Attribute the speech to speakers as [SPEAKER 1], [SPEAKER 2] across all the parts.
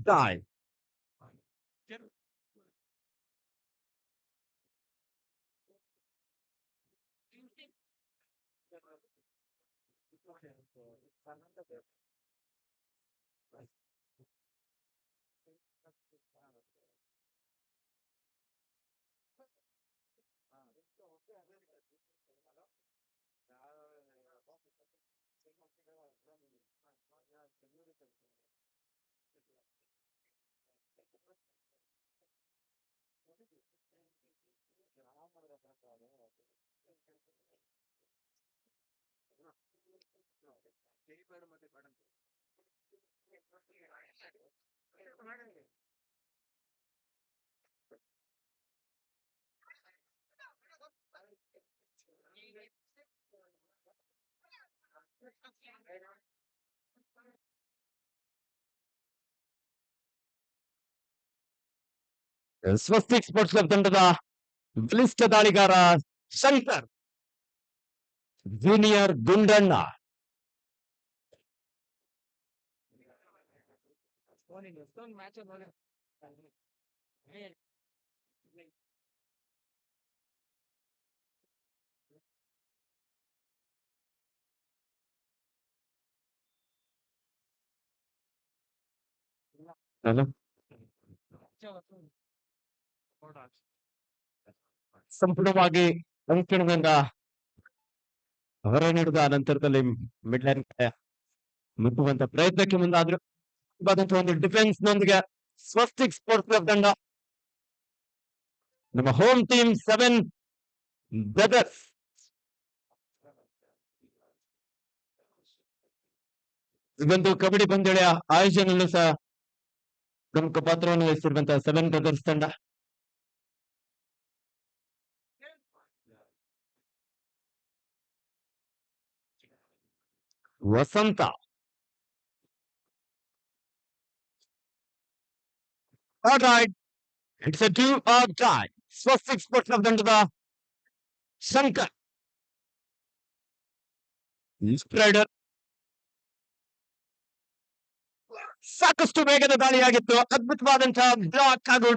[SPEAKER 1] Die. Swastik sports club ತಂಡದ ಬಲಿಷ್ಠ ದಾಳಿಗಾರ Shankar junior Gundanna. Hello, ಸಂಪೂರ್ಣವಾಗಿ ಅಂಕಣದಿಂದ ಹೊರ ನೀಡಿದ ನಂತರದಲ್ಲಿ ಮಿಡ್ ಲೈನ್ ಮುಟ್ಟುವಂತ ಪ್ರಯತ್ನಕ್ಕೆ ಮುಂದಾದ್ರು. ಒಂದು ಡಿಫೆನ್ಸ್ ನೊಂದಿಗೆ ಸ್ವಸ್ತಿಕ್ ಸ್ಪೋರ್ಟ್ಸ್ ಕ್ಲಬ್ ತಂಡ, ನಮ್ಮ ಹೋಮ್ ಟೀಮ್ 7 ಬ್ರದರ್ಸ್ ಇದೊಂದು ಕಬಡ್ಡಿ ಪಂದ್ಯಾವಳಿಯ ಆಯೋಜನೆಯಲ್ಲೂ ಸಹ ಪ್ರಮುಖ ಪಾತ್ರವನ್ನು ವಹಿಸಿರುವಂತಹ 7 ಬ್ರದರ್ಸ್ ತಂಡ. Vasantha it's a 2 or die. Swastik sports club ತಂಡದ ಶಂಕರ್ ಸ್ಪ್ರೈಡರ್ ಸಾಕಷ್ಟು ವೇಗದ ದಾಳಿಯಾಗಿತ್ತು. ಅದ್ಭುತವಾದಂತಹ ಬ್ಲಾಕ್ ಹಾಗೂ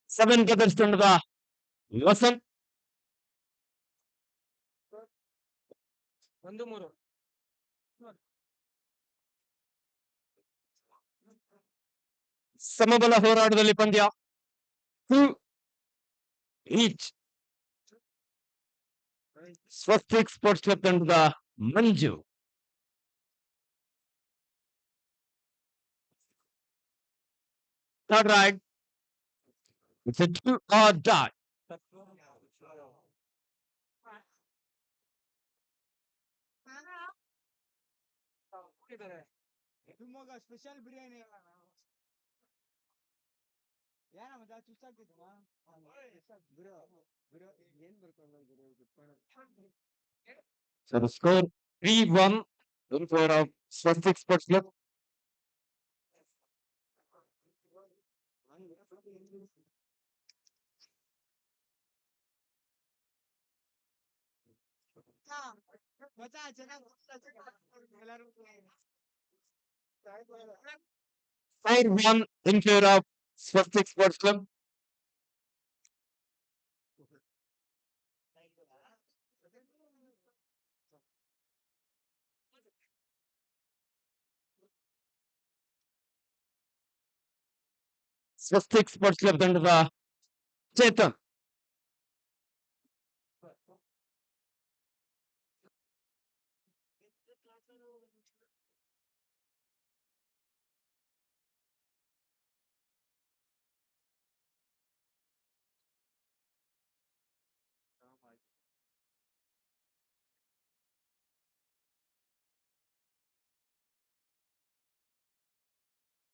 [SPEAKER 1] ಸೆವೆನ್ ಬ್ರದರ್ಸ್ ತಂಡದ ವಸಂತ್ ಸಮಬಲ ಹೋರಾಟದಲ್ಲಿ ಪಂದ್ಯ 2 ಈಚ್. ಸ್ವಸ್ತಿಕ್ ಸ್ಪೋರ್ಟ್ಸ್ ಕ್ಲಬ್ ತಂಡದ Manju third raid. It's a 2 or die.
[SPEAKER 2] Special biryani
[SPEAKER 1] So the score 3-1 in favor of Swastik Sports Club. Side 1 in favor of Swastik Sports Club. Swastik sports club ತಂಡದ Chetan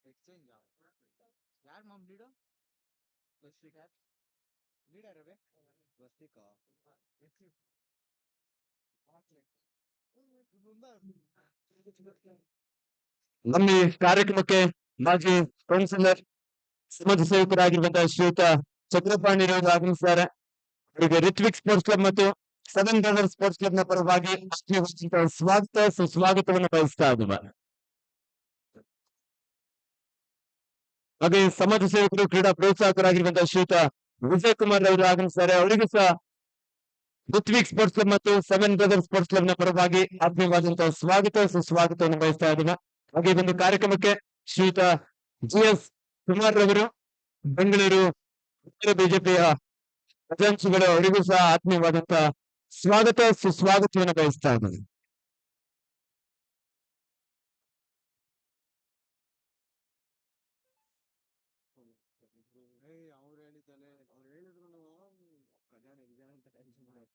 [SPEAKER 2] exchange ಯಾರು ma'am leader leader ಅವೇ ಬಸ್ತಿಕಾ
[SPEAKER 1] ನಮ್ಮ ಈ ಕಾರ್ಯಕ್ರಮಕ್ಕೆ ಮಾಜಿ counsellor ಸಮಾಜ ಸೇವಕರಾಗಿರುವಂತಹ ಶ್ರೀಯುತ ಚಕ್ರಪಾಣಿ ಅವರು ಆಗಮಿಸಿದ್ದಾರೆ. ಈಗ ರಿತ್ವಿಕ್ ಸ್ಪೋರ್ಟ್ಸ್ ಕ್ಲಬ್ ಮತ್ತು ಸೆವೆನ್ ಬ್ರದರ್ ಸ್ಪೋರ್ಟ್ಸ್ ಕ್ಲಬ್ ನ ಪರವಾಗಿ ಸ್ವಾಗತ ಸುಸ್ವಾಗತವನ್ನು ಬಯಸ್ತಾ ಇದ್ದೀವಿ. ಹಾಗೆ ಸಮಾಜ ಸೇವಕರು ಕ್ರೀಡಾ ಪ್ರೋತ್ಸಾಹಕರಾಗಿರುವಂತಹ ಶ್ರೀಯುತ ವಿಜಯ್ ಕುಮಾರ್ ಅವರು ಆಗಮಿಸಿದ್ದಾರೆ. ಅವರಿಗೂ ಸಹ ರಿತ್ವಿಕ್ ಸ್ಪೋರ್ಟ್ಸ್ ಕ್ಲಬ್ ಮತ್ತು ಸೆವೆನ್ ಬ್ರದರ್ ಸ್ಪೋರ್ಟ್ಸ್ ಕ್ಲಬ್ ನ ಪರವಾಗಿ ಆತ್ಮೀಯವಾದಂತಹ ಸ್ವಾಗತ ಸುಸ್ವಾಗತವನ್ನು ಬಯಸ್ತಾ ಇದ್ದೀವಿ. ಹಾಗೆ ಒಂದು ಕಾರ್ಯಕ್ರಮಕ್ಕೆ ಶ್ರೀಯುತ GS ಕುಮಾರ್ ರವರು ಬೆಂಗಳೂರು ಉತ್ತರ ಬಿಜೆಪಿಯ ಖಜಾಂಚಿಗಳು ಅವರಿಗೂ ಸಹ ಆತ್ಮೀಯವಾದಂತಹ ಸ್ವಾಗತ ಸುಸ್ವಾಗತವನ್ನು ಬಯಸ್ತಾ ಇದ್ದಾರೆ.
[SPEAKER 2] ಅವ್ರು ಹೇಳಿದ್ದಲೆ ಅವ್ರು ಹೇಳಿದ್ರು ಕಲ್ಯಾಣ ವಿಜಯ ಅಂತ ಟೆನ್ಷನ್ ಮಾಡಿ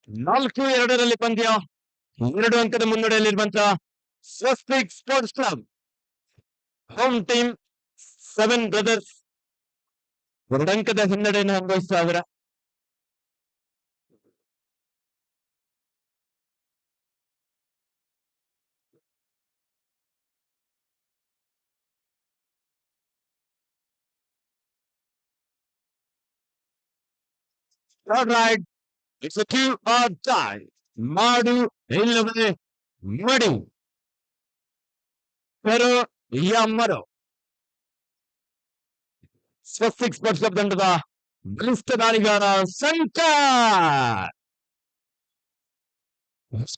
[SPEAKER 1] ನಾಲ್ಕು ಎರಡರಲ್ಲಿ ಪಂದ್ಯ, 2 ಅಂಕದ ಮುನ್ನಡೆಯಲ್ಲಿರುವಂತಹ Swastik sports club home team seven brothers 2 ಅಂಕದ ಹಿನ್ನಡೆಯನ್ನು ಅನುಭವಿಸ್ತಾ ಇದ್ದಾರೆ. Right. It's a 2 or die. ಮಾಡು ಇಲ್ಲವೇ ಮಡಿ. ಪೆರೋ ಮರೋ. ಸ್ವಸ್ತಿಕ್ ಸ್ಪೋರ್ಟ್ಸ್ ಕ್ಲಬ್ ತಂಡದ ಬಲಿಷ್ಠ ದಾಳಿಗಾರ ಶಂಕರ್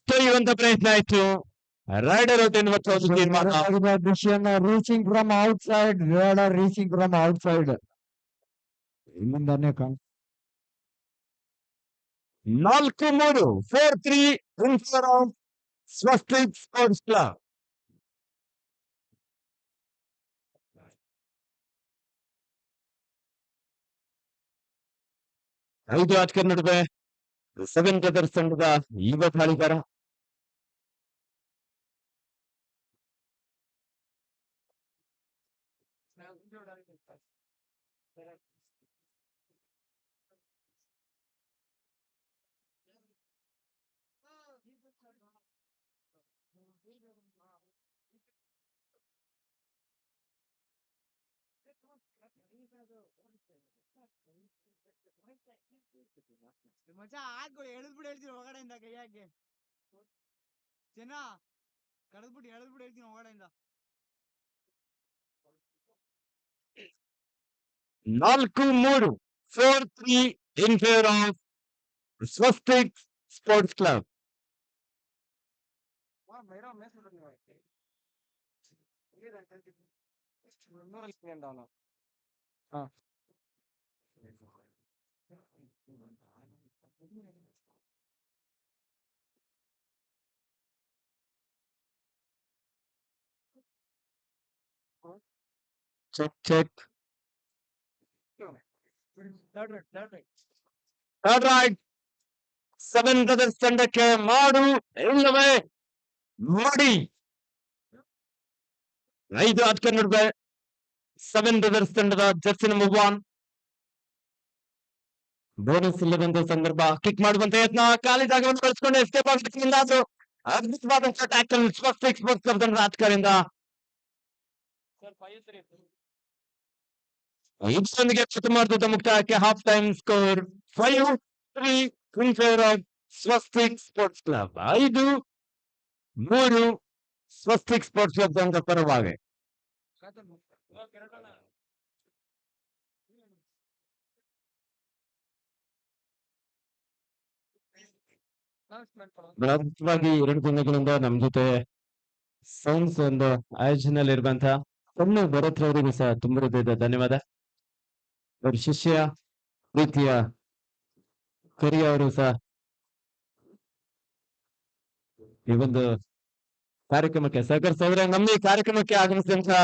[SPEAKER 1] ಹೊಡೆಯುವಂತ ಪ್ರಯತ್ನ ಆಯ್ತು. ರೈಡರ್ ಔಟ್ ಎನ್ನುವ ತೀರ್ಮಾನ.
[SPEAKER 3] Reaching from outside, raider reaching from outside. ಇಲ್ಲಿಂದಾನೆ
[SPEAKER 1] 4-3 4-3 in favor of Swastik sports club. ಐದು ಆಟಗಾರ ನಡುವೆ ಸೆವೆನ್ ಬ್ರದರ್ಸ್ ತಂಡದ ಯುವ ದಾಳಿಗಾರ
[SPEAKER 2] ಮಚ್ಚ ಹಾಕ್ಬಿಡು, ಎಳೆದ್ಬಿಟ್ಟು ಹೇಳ್ತೀನಿ ಒಳಗಡೆಯಿಂದ ಕೈಯಾಗೆ ಚೆನ್ನ ಕಳೆದ್ಬಿಟ್ಟು ಎಳೆದ್ಬಿಟ್ಟು ಹೇಳ್ತೀನಿ ಒಳಗಡೆಯಿಂದ.
[SPEAKER 1] 4-3 4-3 in favor of Swastik sports club. Check third right seven brothers ತಂಡಕ್ಕೆ ಮಾಡು ಇಲ್ಲವೇ ಮಡಿ. 5 ಆಟಗಾರ ನಡುವೆ ಸೆವೆನ್ ಬ್ರದರ್ಸ್ ತಂಡದ ಜರ್ಸಿ ನಂಬರ್ 1 ಬೋನಸ್ ಇಲ್ಲದಂತ ಸಂದರ್ಭ. ಕಿಕ್ ಮಾಡುವಂತ ಯತ್ನ, ಖಾಲಿ ಜಾಗವನ್ನು ಬಳಸಿಕೊಂಡು ಎಸ್ಕೇಪ್ ಆಗಲಿಕ್ಕಿಂದ ಅದು ಅದ್ಭುತವಾದಂತಹ ಟ್ಯಾಕಲ್ ಸ್ವಸ್ತಿಕ್ ಸ್ಪೋರ್ಟ್ಸ್ ಕ್ಲಬ್ ತಂಡದ ಆಟಗಾರರಿಂದ. ಇದರೊಂದಿಗೆ ಪ್ರಥಮಾರ್ಧದ ಮುಕ್ತಾಯಕ್ಕೆ half time score 5-3 in favor of Swastik sports club. 5-3 Swastik sports club ತಂಡದ ಪರವಾಗಿ. ಬೃಹತ್ವಾಗಿ 2 ದಿನಗಳಿಂದ ನಮ್ ಜೊತೆ ಸೌಂಡ್ಸ್ ಒಂದು ಆಯೋಜನೆಯಲ್ಲಿರುವಂತಹ ಸಣ್ಣ ಭರತ್ ಅವರಿಗೂ ಸಹ ತುಂಬ ಹೃದಯದ ಧನ್ಯವಾದ. ಅವ್ರ ಶಿಷ್ಯ ಪ್ರೀತಿಯ ಕರಿ ಅವರು ಸಹ ಈ ಒಂದು ಕಾರ್ಯಕ್ರಮಕ್ಕೆ ಸಹಕರಿಸಿದ್ರೆ. ನಮ್ಮ ಈ ಕಾರ್ಯಕ್ರಮಕ್ಕೆ ಆಗಮಿಸಿದಂತಹ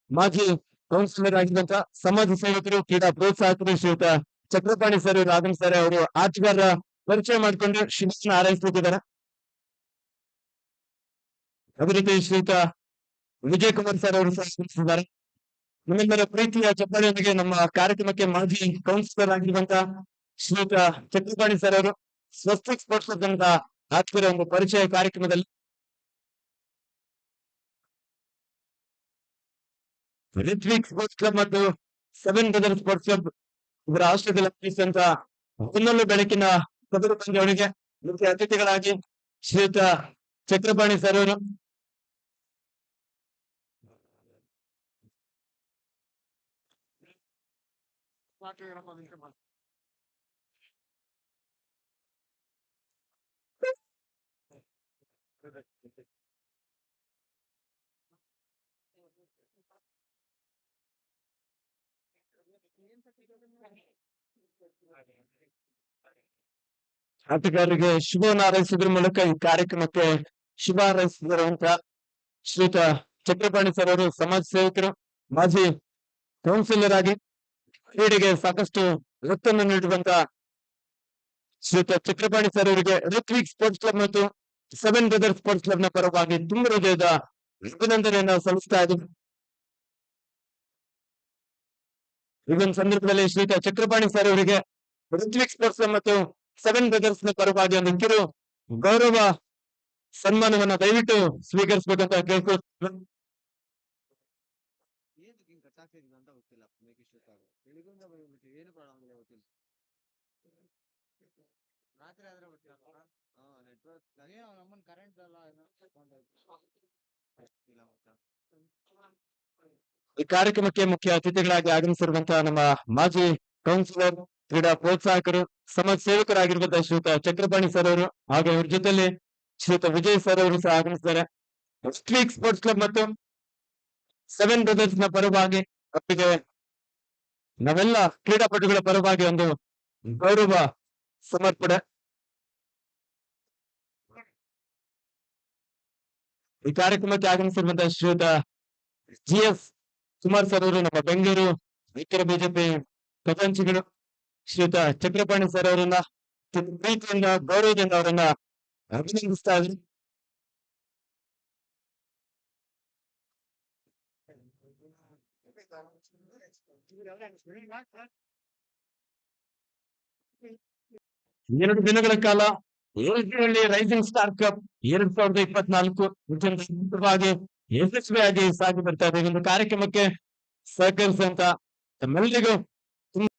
[SPEAKER 1] ಮಾಜಿ ಕೌನ್ಸಿಲರ್ ಆಗಿರುವಂತಹ ಸಮಾಜ ಸೇವಕರು ಕ್ರೀಡಾ ಪ್ರೋತ್ಸಾಹಕರು ಶ್ರೀಯುತ ಚಕ್ರಪಾಣಿ ಸರ್ ಅವರು ಆಗಮಿಸ್ತಾರೆ. ಅವರು ಆಟಗಾರರ ಪರಿಚಯ ಮಾಡಿಕೊಂಡು ಶಿಕ್ಷಣ ಹಾರೈಸುತ್ತಿದ್ದಾರೆ. ಅದೇ ರೀತಿ ಶ್ರೀಯುತ ವಿಜಯ್ ಕುಮಾರ್ ಸರ್ ಅವರು ಸಹ ಆಗಮಿಸಿದ್ದಾರೆ. ನಿಮ್ಮೆಲ್ಲರ ಪ್ರೀತಿಯ ಚಪ್ಪಾಳೆಯೊಂದಿಗೆ ನಮ್ಮ ಕಾರ್ಯಕ್ರಮಕ್ಕೆ ಮಾಜಿ ಕೌನ್ಸಿಲರ್ ಆಗಿರುವಂತ ಶ್ರೀಯುತ ಚಕ್ರಪಾಣಿ ಸರ್ ಅವರು ಸ್ವಸ್ತಿಕ್ ಸ್ಪೋರ್ಟ್ಸ್ ಕ್ಲಬ್ ಅಂತ ಆಗ್ತಿರೋ ಒಂದು ಪರಿಚಯ ಕಾರ್ಯಕ್ರಮದಲ್ಲಿ ರಿತ್ವಿಕ್ ಸ್ಪೋರ್ಟ್ಸ್ ಕ್ಲಬ್ ಮತ್ತು ಸೆವೆನ್ ಬ್ರದರ್ ಸ್ಪೋರ್ಟ್ಸ್ ಕ್ಲಬ್ ಇವರ ಆಶ್ರಯದಲ್ಲಿ ನಡೆಸಿದಂತ ಹೊನ್ನಲ್ಲು ಬೆಳಕಿನ ಸದರು ಪಂದ್ಯಾವಳಿಗೆ ಮುಖ್ಯ ಅತಿಥಿಗಳಾಗಿ ಶ್ರೀಯುತ ಚಕ್ರಪಾಣಿ ಸರ್ ಅವರು ಆಟಗಾರರಿಗೆ ಶುಭವನ್ನು ಹಾರೈಸುವುದರ ಮೂಲಕ ಈ ಕಾರ್ಯಕ್ರಮಕ್ಕೆ ಶುಭ ಹಾರೈಸಿರುವಂತ ಶ್ರೀಯುತ ಚಕ್ರಪಾಣಿ ಸರ್ ಅವರು ಸಮಾಜ ಸೇವಕರು, ಮಾಜಿ ಕೌನ್ಸಿಲರ್ ಆಗಿ ಕ್ರೀಡೆಗೆ ಸಾಕಷ್ಟು ಒತ್ತನ್ನು ನೀಡುವಂತ ಶ್ರೀಯುತ ಚಕ್ರಪಾಣಿ ಸರ್ ಅವರಿಗೆ ರಿತ್ವಿಕ್ ಸ್ಪೋರ್ಟ್ಸ್ ಕ್ಲಬ್ ಮತ್ತು ಸೆವೆನ್ ಬ್ರದರ್ ಸ್ಪೋರ್ಟ್ಸ್ ಕ್ಲಬ್ ನ ಪರವಾಗಿ ತುಂಬ ಹೃದಯದ ಅಭಿನಂದನೆಯನ್ನು ಸಲ್ಲಿಸ್ತಾ ಇದ್ದೀವಿ. ಈ ಒಂದು ಸಂದರ್ಭದಲ್ಲಿ ಶ್ರೀಯುತ ಚಕ್ರಪಾಣಿ ಸರ್ ಅವರಿಗೆ ರಿತ್ವಿಕ್ ಸ್ಪೋರ್ಟ್ಸ್ ಕ್ಲಬ್ ಮತ್ತು ಸೆವೆನ್ ಬ್ರದರ್ಸ್ ನ ಪರವಾಗಿ ಒಂದು ಕಿರು ಗೌರವ ಸನ್ಮಾನವನ್ನ ದಯವಿಟ್ಟು ಸ್ವೀಕರಿಸಬೇಕಂತ ಕೇಳ್ಕೊಳ್ತೀನಿ.
[SPEAKER 2] ಏನು ಹಿಂಗ್ ಕಟ್ಟಾಕ್ತಿದೀವಿ ಅಂತ ಗೊತ್ತಿಲ್ಲ ಮೇಕಿಷ್ಟು ಬೆಳಿಗ್ಗೆಯಿಂದ ಬಂದ್ಬಿಟ್ಟು ಏನು ಪ್ರಾಬ್ಲಮ್ ಇದೆ ಗೊತ್ತಿಲ್ಲ. ರಾತ್ರಿ ಆದ್ರೆ ಗೊತ್ತಿಲ್ಲ. ನೆಟ್ವರ್ಕ್ ಅದೇನೋ ನಮ್ಮನ್ ಕರೆಂಟ್ ಎಲ್ಲ ಇಲ್ಲ ಮಚ್ಚ.
[SPEAKER 1] ಈ ಕಾರ್ಯಕ್ರಮಕ್ಕೆ ಮುಖ್ಯ ಅತಿಥಿಗಳಾಗಿ ಆಗಮಿಸಿರುವಂತಹ ನಮ್ಮ ಮಾಜಿ ಕೌನ್ಸಿಲರ್, ಕ್ರೀಡಾ ಪ್ರೋತ್ಸಾಹಕರು, ಸಮಾಜ ಸೇವಕರಾಗಿರುವಂತಹ ಶ್ರೀಯುತ ಚಕ್ರಪಾಣಿ ಸರ್ ಅವರು ಹಾಗೆ ಇವ್ರ ಜೊತೆಲಿ ಶ್ರೀಯುತ ವಿಜಯ್ ಸರ್ ಅವರು ಸಹ ಆಗಮಿಸಿದ್ದಾರೆ. ರಿತ್ವಿಕ್ ಸ್ಪೋರ್ಟ್ಸ್ ಕ್ಲಬ್ ಮತ್ತು ಸೆವೆನ್ ಬ್ರದರ್ಸ್ ನ ಪರವಾಗಿ ಅವರಿಗೆ ನಾವೆಲ್ಲ ಕ್ರೀಡಾಪಟುಗಳ ಪರವಾಗಿ ಒಂದು ಗೌರವ ಸಮರ್ಪಣೆ. ಈ ಕಾರ್ಯಕ್ರಮಕ್ಕೆ ಆಗಮಿಸಿರುವಂತಹ ಶ್ರೀಯುತ GS ಕುಮಾರ್ ಸರ್ ಅವರು ನಮ್ಮ ಬೆಂಗಳೂರು ರೈತರ ಬಿಜೆಪಿ ಖಜಾಂಚಿಗಳು, ಶ್ರೀಯುತ ಚಕ್ರಪಾಣಿ ಸರ್ ಅವರನ್ನ ಪ್ರೀತಿಯಿಂದ ಗೌರವದಿಂದ ಅವರನ್ನ ಅಭಿನಂದಿಸ್ತಾ ಇದ್ದೀನಿ. ಎರಡು ದಿನಗಳ ಕಾಲ ಏಳ್ಹಳ್ಳಿ ರೈಸಿಂಗ್ ಸ್ಟಾರ್ ಕಪ್ 2024 ಅತ್ಯಂತ ಯಶಸ್ವಿಯಾಗಿ ಸಾಗಿ ಬರ್ತಾ ಇದೆ. ಈ ಒಂದು ಕಾರ್ಯಕ್ರಮಕ್ಕೆ ಸಹಕರಿಸಿದಂತ ತಮ್ಮೆಲ್ಲರಿಗೂ ತುಂಬ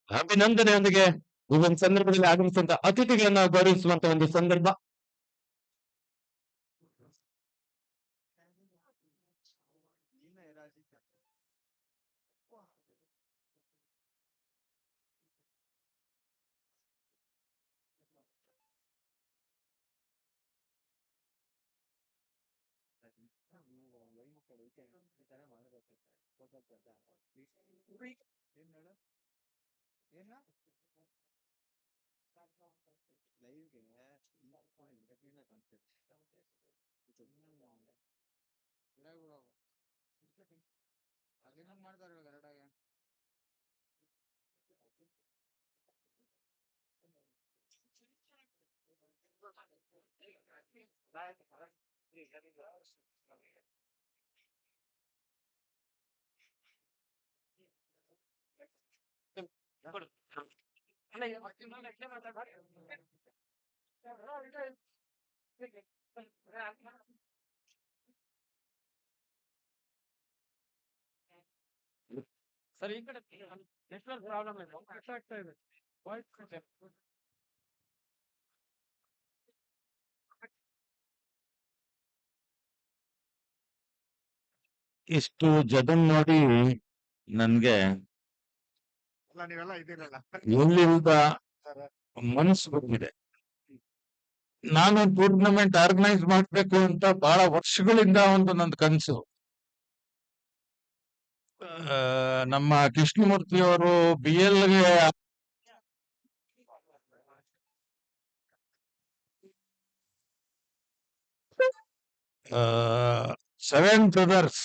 [SPEAKER 1] ಅಭಿನಂದನೆಯೊಂದಿಗೆ ಈ ಒಂದು ಸಂದರ್ಭದಲ್ಲಿ ಆಗಮಿಸಿದಂತ ಅತಿಥಿಗಳನ್ನ ಗೌರವಿಸುವಂತ ಒಂದು ಸಂದರ್ಭ.
[SPEAKER 2] ಅದೇನೋ ಮಾಡ್ತಾರೆ ಕರೆಕ್ಟಾಗಿ.
[SPEAKER 1] ಸರ್ ಈ ಕಡೆ ನೆಟ್ವರ್ಕ್ ಪ್ರಾಬ್ಲಮ್ ಇದೆ, ಕಟ್ ಆಗ್ತಾ ಇದೆ. ಇಷ್ಟು ಜಗನ್ ನೋಡಿ ನನ್ಗೆ
[SPEAKER 2] ಅಲ್ಲ ನೀವೆಲ್ಲ ಇದ್ದೀರಲ್ಲ.
[SPEAKER 1] ಎಲ್ಲಿಂದ ಮನಸ್ಸು ಬಂದಿದೆ. ನಾನು ಟೂರ್ನಮೆಂಟ್ ಆರ್ಗನೈಸ್ ಮಾಡ್ಬೇಕು ಅಂತ ಬಹಳ ವರ್ಷಗಳಿಂದ ಒಂದು ನಂದು ಕನಸು. ನಮ್ಮ ಕೃಷ್ಣಮೂರ್ತಿ ಅವರು BL ಗೆ ಸೆವೆನ್ ಬ್ರದರ್ಸ್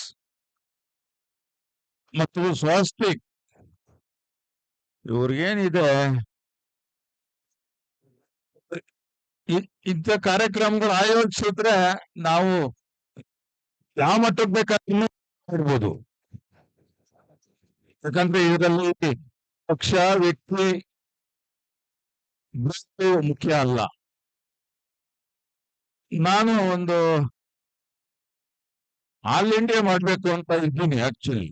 [SPEAKER 1] ಮತ್ತು ಸ್ವಸ್ತಿಕ್ ಇವ್ರಿಗೇನಿದೆ ಇಂಥ ಕಾರ್ಯಕ್ರಮಗಳು ಆಯೋಜಿಸಿದ್ರೆ ನಾವು ಯಾವ ಮಟ್ಟಕ್ಕೆ ಬೇಕಾದ್ರೂ ಮಾಡ್ಬೋದು. ಯಾಕಂದ್ರೆ ಇದರಲ್ಲಿ ಪಕ್ಷ ವ್ಯಕ್ತಿ ಗುರುತು ಮುಖ್ಯ ಅಲ್ಲ. ನಾನು ಒಂದು ಆಲ್ ಇಂಡಿಯಾ ಮಾಡ್ಬೇಕು ಅಂತ ಇದ್ದೀನಿ ಆಕ್ಚುಲಿ.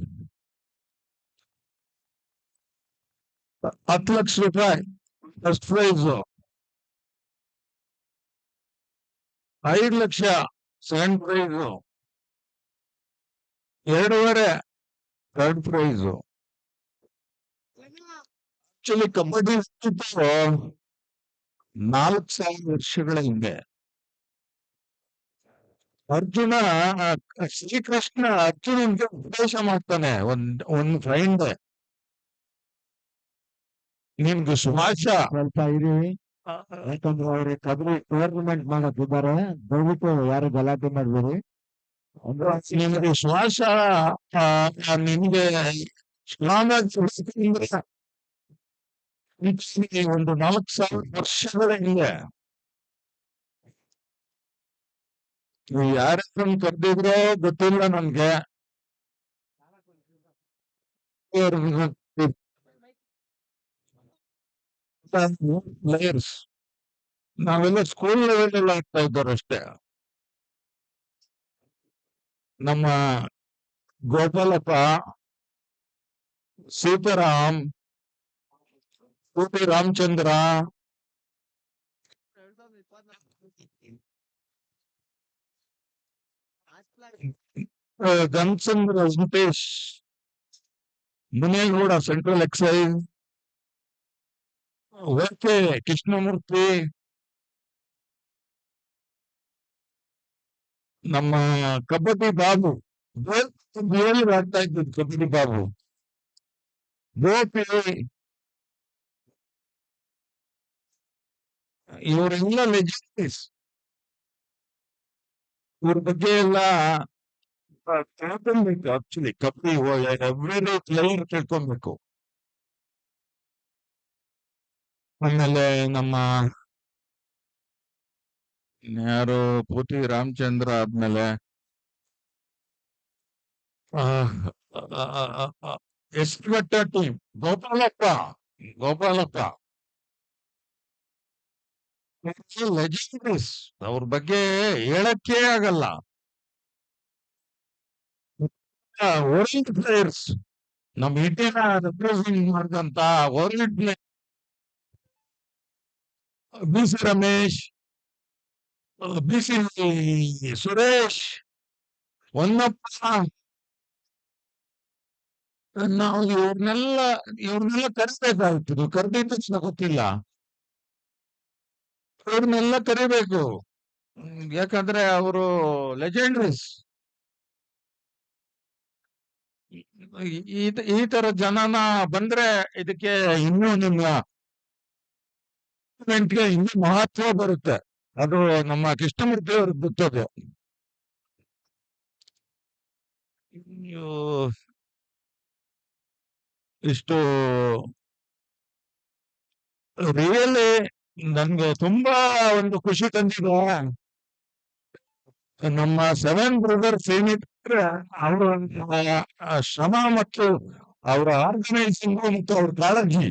[SPEAKER 1] 10 ಲಕ್ಷ ರೂಪಾಯಿ first prize, 5 lakh second prize, 2.5 third prize. Actually kabaddi 4,000 ವರ್ಷಗಳ ಹಿಂದೆ ಅರ್ಜುನ ಶ್ರೀಕೃಷ್ಣ ಅರ್ಜುನನ್ಗೆ ಉಪದೇಶ ಮಾಡ್ತಾನೆ. ಒಂದ್ ಫ್ರೆಂಡ್, ನಿಮ್ಗೆ ಸುಭಾಷ
[SPEAKER 3] ಸ್ವಲ್ಪ ಇರಿ, ಯಾಕಂದ್ರೆ ಅವ್ರು ಕಬಡ್ಡಿ ಟೂರ್ನಮೆಂಟ್ ಮಾಡತ್ತಿದ್ದಾರೆ. ದಯವಿಟ್ಟು ಯಾರು ಗಲಾಟೆ ಮಾಡ್ಬೇಡಿ.
[SPEAKER 1] ನಿಮ್ಗೆ ಶ್ವಾಸ ನಿಮ್ಗೆ ಸ್ಟ್ರಾಂಗ್ ಆಗಿ ಒಂದು 4,000 ವರ್ಷಗಳ ಹಿಂದೆ ಯಾರನ್ನ ಕರೆದಿದ್ರೋ ಗೊತ್ತಿಲ್ಲ ನನ್ಗೆ. ಪ್ಲೇಯರ್ಸ್ ನಾವೆಲ್ಲ ಸ್ಕೂಲ್ ಲೆವೆಲ್ ಎಲ್ಲ ಆಗ್ತಾ ಇದ್ದಾರೆ ಅಷ್ಟೇ. ನಮ್ಮ Gopalappa, Sitaram, Koti Ramachandra, Gansandra Venkatesh, Munegowda central excise, okay Krishnamurthy, ನಮ್ಮ ಕಬಡ್ಡಿ ಬಾಬು ಆಗ್ತಾ ಇದ್ದದ್ದು ಕಬಡ್ಡಿ ಬಾಬು, ಗೋಪಿ, ಇವರೆಲ್ಲ ಲೆಜೆಂಡ್ಸ್. ಇವ್ರ ಬಗ್ಗೆ ಎಲ್ಲ ತಿಳ್ಕೊಬೇಕು. ಆಕ್ಚುಲಿ ಕಬಡ್ಡಿ ಎವ್ರಿ ಪ್ಲೇಯರ್ ತಿಳ್ಕೊಬೇಕು. ಆಮೇಲೆ ನಮ್ಮ ಯಾರು ಪೂತಿ ರಾಮಚಂದ್ರ ಆದ್ಮೇಲೆ ಎಷ್ಟು ಮಟ್ಟ ಟೀಮ್ ಗೋಪಾಲಪ್ಪ ಲೆಜೆಂಡರೀಸ್. ಅವ್ರ ಬಗ್ಗೆ ಹೇಳಕ್ಕೆ ಆಗಲ್ಲ. ವರ್ಲ್ಡ್ ಪ್ಲೇಯರ್ಸ್, ನಮ್ಮ ಇಂಡಿಯಾನ ರೆಪ್ರೆಸೆಂಟ್ ಮಾಡಿದಂತ world player BC. Ramesh, BC. Suresh, Honnappa, ನಾವು ಇವ್ರನ್ನೆಲ್ಲ ಕರಿಬೇಕಾಗ್ತದೆ. ಕರೆದಿದ್ದ ತಕ್ಷಣ ಗೊತ್ತಿಲ್ಲ, ಇವ್ರನ್ನೆಲ್ಲ ಕರಿಬೇಕು. ಯಾಕಂದ್ರೆ ಅವರು ಲೆಜೆಂಡರೀಸ್. ಈ ತರ ಜನನ ಬಂದ್ರೆ ಇದಕ್ಕೆ ಇನ್ನೂ ನಿಮ್ಮ ಗೆ ಇನ್ನೂ ಮಹತ್ವ ಬರುತ್ತೆ. ಅದು ನಮ್ಮ ಕೃಷ್ಣಮೂರ್ತಿ ಅವ್ರಿಗೆ ಗೊತ್ತದೆ. ಇಷ್ಟು ರಿಯಲಿ ನನ್ಗೆ ತುಂಬಾ ಒಂದು ಖುಷಿ ತಂದಿದೆ. ನಮ್ಮ 7 ಬ್ರದರ್ಸ್ ಏನಿದ್ರೆ ಅವರ ಶ್ರಮ ಮತ್ತು ಅವರ ಆರ್ಗನೈಸಿಂಗ್ ಮತ್ತು ಅವ್ರ ಕಾಳಜಿ,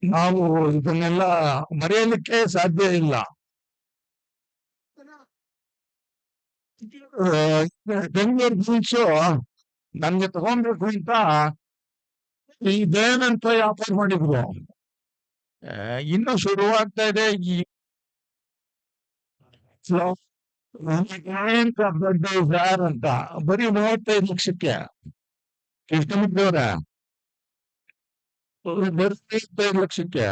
[SPEAKER 1] ನಾವು ಇದನ್ನೆಲ್ಲ ಮರೆಯಲಿಕ್ಕೆ ಸಾಧ್ಯ ಇಲ್ಲ. ಬೆಂಗಳೂರು ಬೀಚು ನನ್ಗೆ ತಗೊಂಡ್ಬೇಕು ಅಂತ ಈ ದಯಾನಂತ ವ್ಯಾಪಾರ ಮಾಡಿದ್ರು. ಇನ್ನು ಶುರುವಾಗ್ತಾ ಇದೆ ಈ ಬಡ್ಡಿ ಯಾರ್ ಅಂತ. ಬರೀ 35 ಲಕ್ಷಕ್ಕೆ ಕೃಷ್ಣಮೂರ್ತಿ ಅವರ, ಬರೀ 35 ಲಕ್ಷಕ್ಕೆ.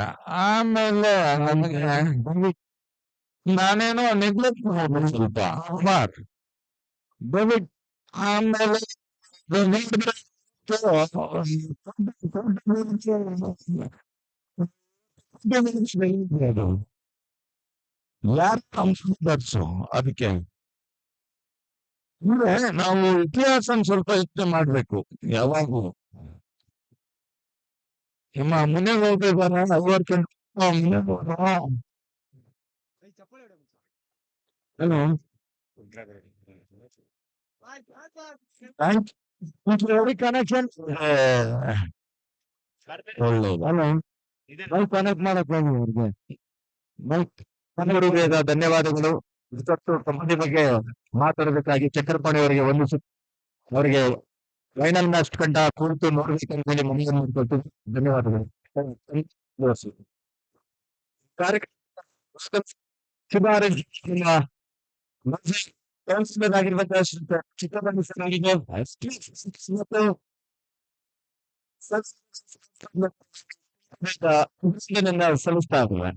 [SPEAKER 1] ಆಮೇಲೆ ನಮಗೆ ನಾನೇನೋ ನೆಗ್ಲೆಕ್ಟ್ ಮಾಡ್ಬೋದು ಸ್ವಲ್ಪ ಸುಮಾರ್. ಆಮೇಲೆ ಯಾರು ಸಂಸ್ಕೃತರ್ಸು. ಅದಕ್ಕೆ ಅಂದ್ರೆ ನಾವು ಇತಿಹಾಸ ಸ್ವಲ್ಪ ಯೋಚನೆ ಮಾಡ್ಬೇಕು ಯಾವಾಗೂ. ನಿಮ್ಮ ಮುನೆ ಹೋಗ್ಬೇಕಾದ್ರೆ
[SPEAKER 2] ಚಪ್ಪಲಿ ಹೊಡೆಯೋದು.
[SPEAKER 1] ಹಲೋ
[SPEAKER 3] ಕನೆಕ್ಷನ್ ಒಳ್ಳೇದು ಅಲ್ಲ ಬೈಕ್ ಕನೆಕ್ಟ್ ಮಾಡಕ್ ಹೋಗಿ ಅವ್ರಿಗೆ ಬೈಕ್
[SPEAKER 1] ಹೃದಯದ ಧನ್ಯವಾದಗಳು ಇಷ್ಟೊತ್ತು ಕಬಡ್ಡಿ ಬಗ್ಗೆ ಮಾತಾಡೋದಕ್ಕಾಗಿ ಚಕ್ರಪಾಣಿ ಅವರಿಗೆ ಒಂದು ಅವರಿಗೆ ಫೈನಲ್ ಮ್ಯಾಚ್ ಕಂಡ ಕುರಿತು ನೋಡಬೇಕಂತ ಹೇಳಿ ಮನವಿಯನ್ನು ಕೊಟ್ಟು ಧನ್ಯವಾದಗಳು ಕಾರ್ಯಕ್ರಮ ಶುಭ ಹಾರೈಸುವ ಕೌನ್ಸಿಲರ್ ಚಿತ್ರರಂಗ ಸಭೆಗೆ ಮತ್ತು ಅಭಿನಂದನೆಯನ್ನ ಸಲ್ಲಿಸ್ತಾ ಇದ್ದೇವೆ.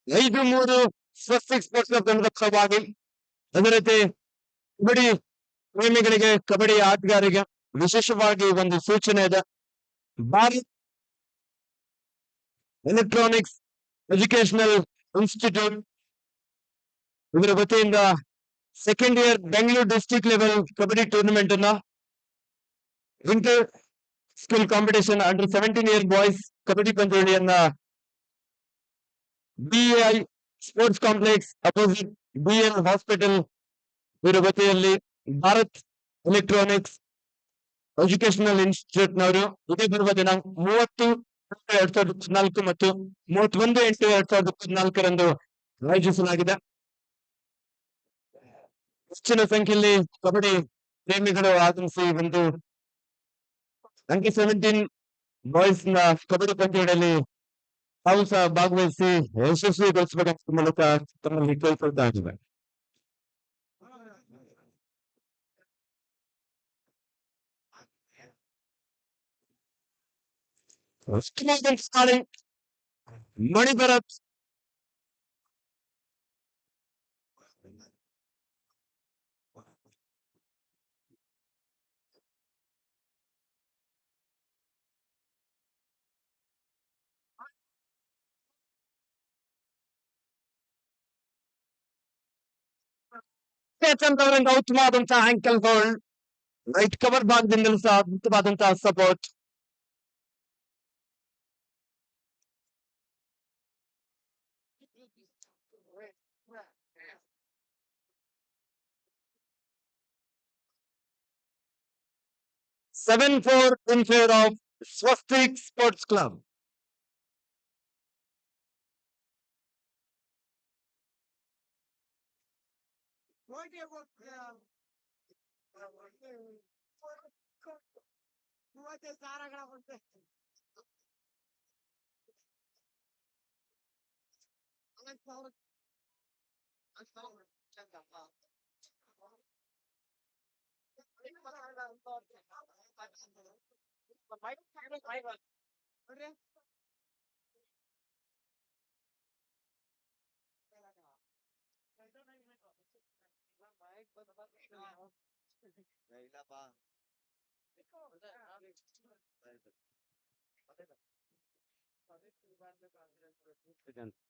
[SPEAKER 1] ಐದು ಮೂರು ಸ್ವಸ್ತಿಕ್ ಸ್ಪೋರ್ಟ್ಸ್ ಕ್ಲಬ್ ತಂಡದ ಪರವಾಗಿ ಅದೇ ರೀತಿ ಕಬಡ್ಡಿ ಪ್ರೇಮಿಗಳಿಗೆ ಕಬಡ್ಡಿ ಆಟಗಾರರಿಗೆ ವಿಶೇಷವಾಗಿ ಒಂದು ಸೂಚನೆ ಇದೆ. ಭಾರತ್ ಎಲೆಕ್ಟ್ರಾನಿಕ್ಸ್ ಎಜುಕೇಶನಲ್ ಇನ್ಸ್ಟಿಟ್ಯೂಟ್ ಇದರ ವತಿಯಿಂದ second year Bengaluru district level kabaddi tournament ಅನ್ನ inter school competition under 17 year boys kabaddi ಪಂದ್ಯಾವಳಿಯನ್ನ BAI sports complex opposite BL hospital ಇವರ ವತಿಯಲ್ಲಿ ಭಾರತ್ ಎಲೆಕ್ಟ್ರಾನಿಕ್ಸ್ ಎಜುಕೇಶನಲ್ ಇನ್ಸ್ಟಿಟ್ಯೂಟ್ ನವರು ಇದೇ ಬರುವ ದಿನಾಂಕ 30/8/2014 ಮತ್ತು 31/8/2014 ಆಯೋಜಿಸಲಾಗಿದೆ. ಹೆಚ್ಚಿನ ಸಂಖ್ಯೆಯಲ್ಲಿ ಕಬಡ್ಡಿ ಪ್ರೇಮಿಗಳು ಆಗಮಿಸಿ ಒಂದು ಅಂಕಿ 17 ಬಾಯ್ಸ್ ನ ಕಬಡ್ಡಿ ಪಂದ್ಯಾವಳಿಯಲ್ಲಿ ತಾವು ಸಹ ಭಾಗವಹಿಸಿ ಯಶಸ್ವಿಗೊಳಿಸಬೇಕಂತ ಮೂಲಕ ತಮ್ಮಲ್ಲಿ ಕೇಳ್ಕೊಳ್ತಾಯಿದ್ದೇವೆ. ಮಣಿಭರತ್ ಅವರಿಂದ ಉತ್ತಮವಾದಂತಹ ಆಂಕಲ್ ಹೋಲ್ಡ್ ರೈಟ್ ಕವರ್ ಭಾಗದಿಂದಲೂ ಸಹ ಅದ್ಭುತವಾದಂತಹ support. Seven four in favor of Swastik Sports Club.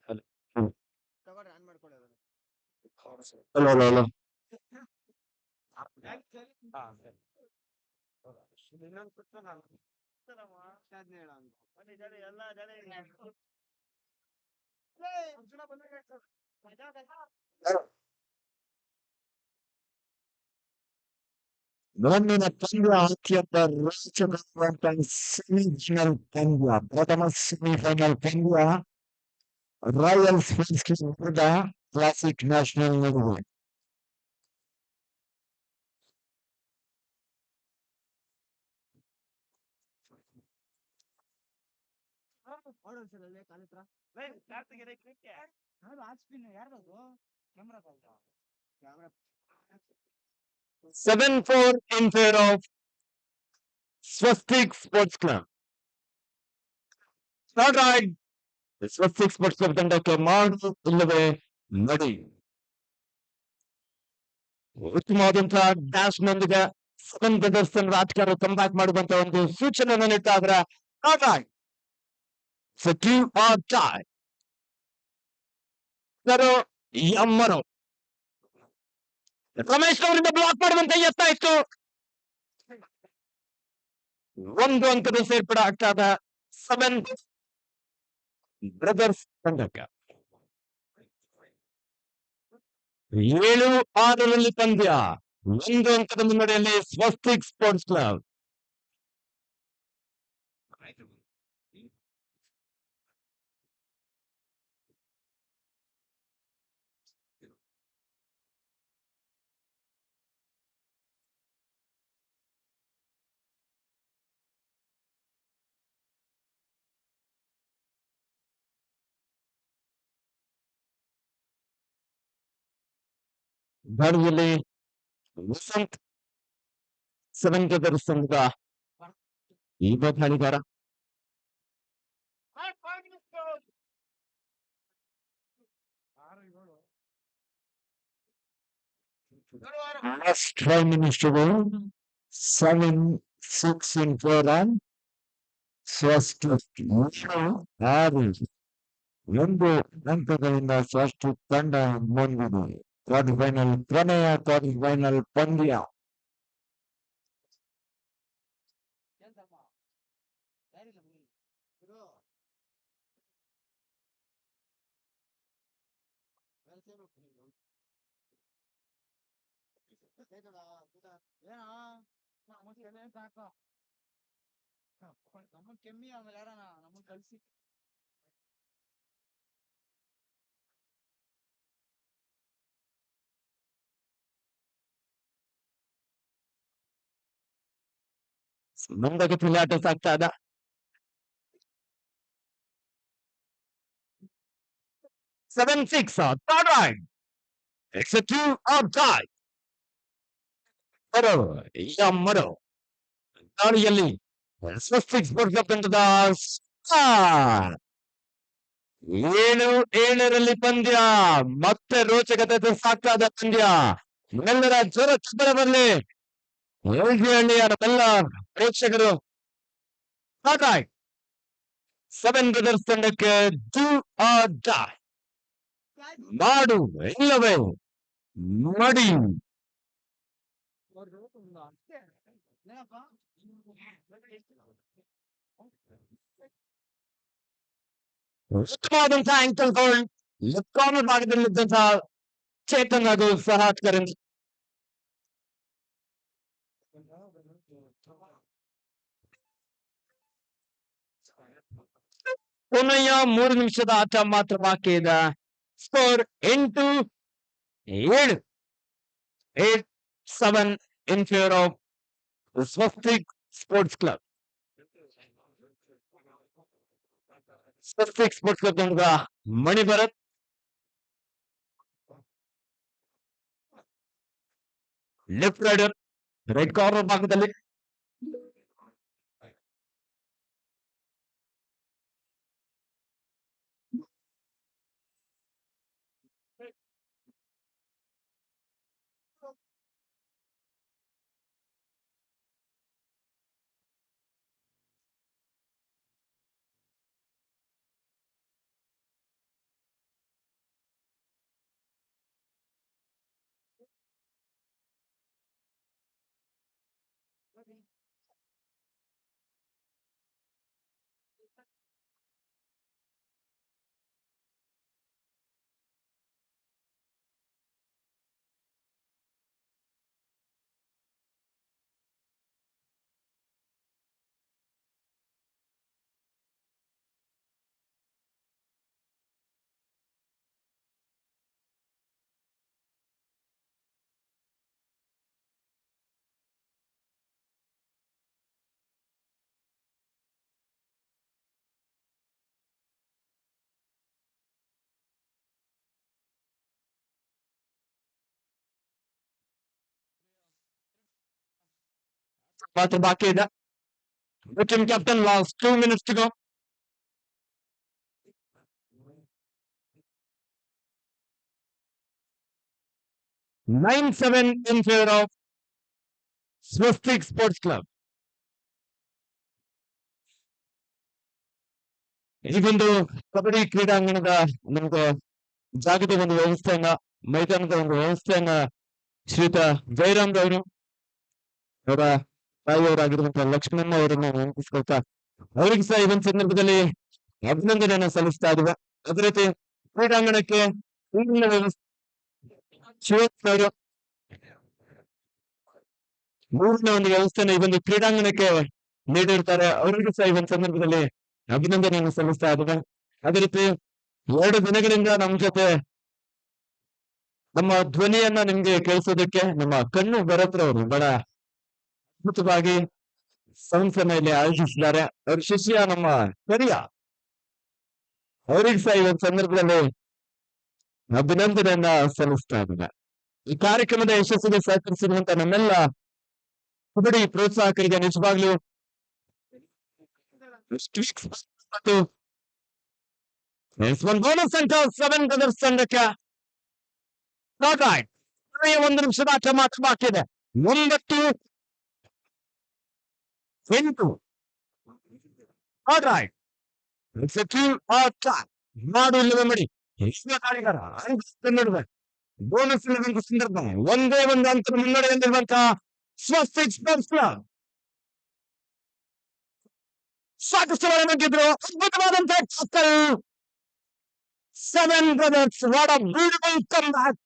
[SPEAKER 1] Hello. ಮುಂದಿನ ಪಂದ್ಯ ಅತ್ಯಂತ ರೋಚಕವಾದ ಸೆಮಿಫೈನಲ್ ಪಂದ್ಯ. ಪ್ರಥಮ ಸೆಮಿಫೈನಲ್ ಪಂದ್ಯ ರಾಯಲ್ಸ್ ವಿರುದ್ಧ ಕ್ಲಾಸಿಕ್ ನ್ಯಾಷನಲ್ ನಡುವೆ. Seven four in favor of Swastik Sports Club. Not right. Swastik Sports Club ತಂಡಕ್ಕೆ ಮಾಡು ಇಲ್ಲವೇ ನಡಿ. ಉತ್ತಮವಾದಂತಹ ಡ್ಯಾಶ್ ನೊಂದಿಗೆ ಸೆವೆನ್ ಬ್ರದರ್ಸ್ ರಾಜಕಾರಣ ಕಂಬ್ಯಾಕ್ ಮಾಡುವಂತ ಒಂದು ಸೂಚನೆಯನ್ನು ನೀಡ್ತಾ ಇದ್ರೆ So do or die. Pero Yamaro. Ramesh ಅವರಿಂದ ಬ್ಲಾಕ್ ಮಾಡುವಂತ ಯತ್ನ ಇತ್ತು. ಒಂದು ಅಂಕದ ಸೇರ್ಪಡೆ ಆಗ್ತಾದ ಸೆವೆನ್ ಬ್ರದರ್ಸ್ ತಂಡಕ್ಕೆ. 7-6 ಪಂದ್ಯ, 1 ಅಂಕದ ಮುನ್ನಡೆಯಲ್ಲಿ ಸ್ವಸ್ತಿಕ್ ಸ್ಪೋರ್ಟ್ಸ್ ಕ್ಲಬ್. ದಾಳಿಯಲ್ಲಿ ವಸಂತ್ ಸೆವೆನ್ ಬ್ರದರ್ಸ್ ತಂಡದ ಯುವ ದಾಳಿಗಾರ. Last 5 minutes to go. 7-6 in 4 run. Swastik 6 ಒಂದು ಅಂಕಗಳಿಂದ ಸ್ವಸ್ತಿಕ್ ತಂಡ ಮುಂದಿದೆ. ಕ್ವಾರ್ಟರ್ ಫೈನಲ್ ಕೊನೆಯ ಕ್ವಾರ್ಟರ್ ಫೈನಲ್ ಪಂದ್ಯ.
[SPEAKER 2] ಕೆಮ್ಮಿ ಆಮೇಲೆ ಯಾರನ ನಮ್ಮನ್ ಕಳ್ಸಿ
[SPEAKER 1] ಮುಂದಕ್ಕೆ ತಿರುಗಾಟ ಸಾಗ್ತಾ ಇದೆ. 7-6 third round. It's a 2 or die. Yamaro ದಾಳಿಯಲ್ಲಿ ಸ್ವಸ್ತಿಕ್ ಸ್ಪೋರ್ಟ್ಸ್ ಕ್ಲಬ್ ತಂಡದ 7-7 ಪಂದ್ಯ. ಮತ್ತೆ ರೋಚಕತೆ ಸಾಕಾದ ಪಂದ್ಯ. ಎಲ್ಲರ ಜ್ವರ ಚಪ್ಪರ ಬರಲಿ. ಹಳ್ಳಿಯ ಎಲ್ಲ ಪ್ರೇಕ್ಷಕರು 7 ಬ್ರದರ್ಸ್ ತಂಡಕ್ಕೆ ಡೂ ಆರ್ ಡೈ. ಮಾಡು ಇಲ್ಲವೇ ಮಡಿ. ಉತ್ತಮವಾದಂತಹ ಆಂಕಲ್ ಗೋಲ್ಡ್ ಲೆಫ್ಟ್ ಕಾರ್ನರ್ ಭಾಗದಲ್ಲಿದ್ದಂತಹ ಚೇತನ್ ಹಾಗೂ ಫಹಾದ್ ಕರೆನ್. ಕೊನೆಯ 3 ನಿಮಿಷದ ಆಟ ಮಾತ್ರ ಬಾಕಿ ಇದೆ. Score 8-7. 8-7 in favor of Swastik sports club. Swastik sports club ತಂಡದ ಮಣಿಭರತ್ ಲೆಫ್ಟ್ ರೈಡರ್ ರೆಡ್ ಕಾರ್ನರ್ ಭಾಗದಲ್ಲಿ. ಮಾತ್ರ ಬಾಕಿ ಇದೆ. Team captain last 2 minutes to go. 9-7 in favor of Swastik sports club. ಈ ಒಂದು ಕಬಡ್ಡಿ ಕ್ರೀಡಾಂಗಣದ ನಮ್ಗೆ ಜಾಗದ ಒಂದು ವ್ಯವಸ್ಥೆಯನ್ನ, ಮೈದಾನದ ಒಂದು ವ್ಯವಸ್ಥೆಯನ್ನ ಶ್ರೀಯುತ ಜಯರಾಮ್ ರವರು, ಅವರ ತಾಯಿಯವರಾಗಿರುವಂತಹ ಲಕ್ಷ್ಮಮ್ಮ ಅವರನ್ನು ನೆನಪಿಸ್ಕೊಳ್ತಾ ಅವರಿಗೆ ಸಹ ಈ ಒಂದು ಸಂದರ್ಭದಲ್ಲಿ ಅಭಿನಂದನೆಯನ್ನ ಸಲ್ಲಿಸ್ತಾ ಇದ್ದೇವೆ. ಅದೇ ರೀತಿ ಕ್ರೀಡಾಂಗಣಕ್ಕೆ ನೀರಿನ ವ್ಯವಸ್ಥೆ ಶಿವಪ್ಪನವರು ನೀರಿನ ಒಂದು ವ್ಯವಸ್ಥೆನ ಈ ಒಂದು ಕ್ರೀಡಾಂಗಣಕ್ಕೆ ನೀಡಿರ್ತಾರೆ. ಅವರಿಗೂ ಸಹ ಈ ಒಂದು ಸಂದರ್ಭದಲ್ಲಿ ಅಭಿನಂದನೆಯನ್ನು ಸಲ್ಲಿಸ್ತಾ ಇದ್ದೇವೆ. ಅದೇ ರೀತಿ 2 ದಿನಗಳಿಂದ ನಮ್ಮ ಜೊತೆ ನಮ್ಮ ಧ್ವನಿಯನ್ನ ನಿಮ್ಗೆ ಕೇಳಿಸೋದಕ್ಕೆ ನಮ್ಮ ಕಣ್ಣು ಭರತ್ರವರು ಬಹಳ ಅದ್ಭುತವಾಗಿ ಸಂಸ್ಥೆನ ಇಲ್ಲಿ ಆಯೋಜಿಸಿದ್ದಾರೆ. ಅವ್ರ ಶಿಷ್ಯ ನಮ್ಮ ಕರಿಯ, ಅವರಿಗೆ ಸಹ ಈ ಒಂದು ಸಂದರ್ಭದಲ್ಲಿ ಅಭಿನಂದನೆಯನ್ನ ಸಲ್ಲಿಸ್ತಾ ಇದ್ದೇವೆ. ಈ ಕಾರ್ಯಕ್ರಮದ ಯಶಸ್ಸಿಗೆ ಸಹಕರಿಸಿರುವಂತ ನಮ್ಮೆಲ್ಲ ಕಬಡ್ಡಿ ಪ್ರೋತ್ಸಾಹಕರಿಗೆ ನಿಜವಾಗ್ಲೂ ಮತ್ತು ಬೋನಸ್ ಅಂತ 7 ಬ್ರದರ್ಸ್ ತಂಡಕ್ಕೆ 1 ನಿಮಿಷದ ಆಟ ಮಾತ್ರ ಬಾಕಿ ಇದೆ. 9-8 ಮಾಡು ಇಲ್ಲವೇ ಮಾಡಿ ನಡುವೆ ಬೋನಸ್ ಸಂದರ್ಭ ಒಂದೇ ಒಂದು ಅಂತರ ಮುನ್ನಡೆಯಲ್ಲಿರುವಂತಹ ಸ್ವಸ್ತಿಕ್ ಸ್ಪೋರ್ಟ್ಸ್ ಕ್ಲಬ್ ಸಾಕಷ್ಟು ಗೆದ್ರು. ಅದ್ಭುತವಾದಂತಹ 7 brothers, what a beautiful come back.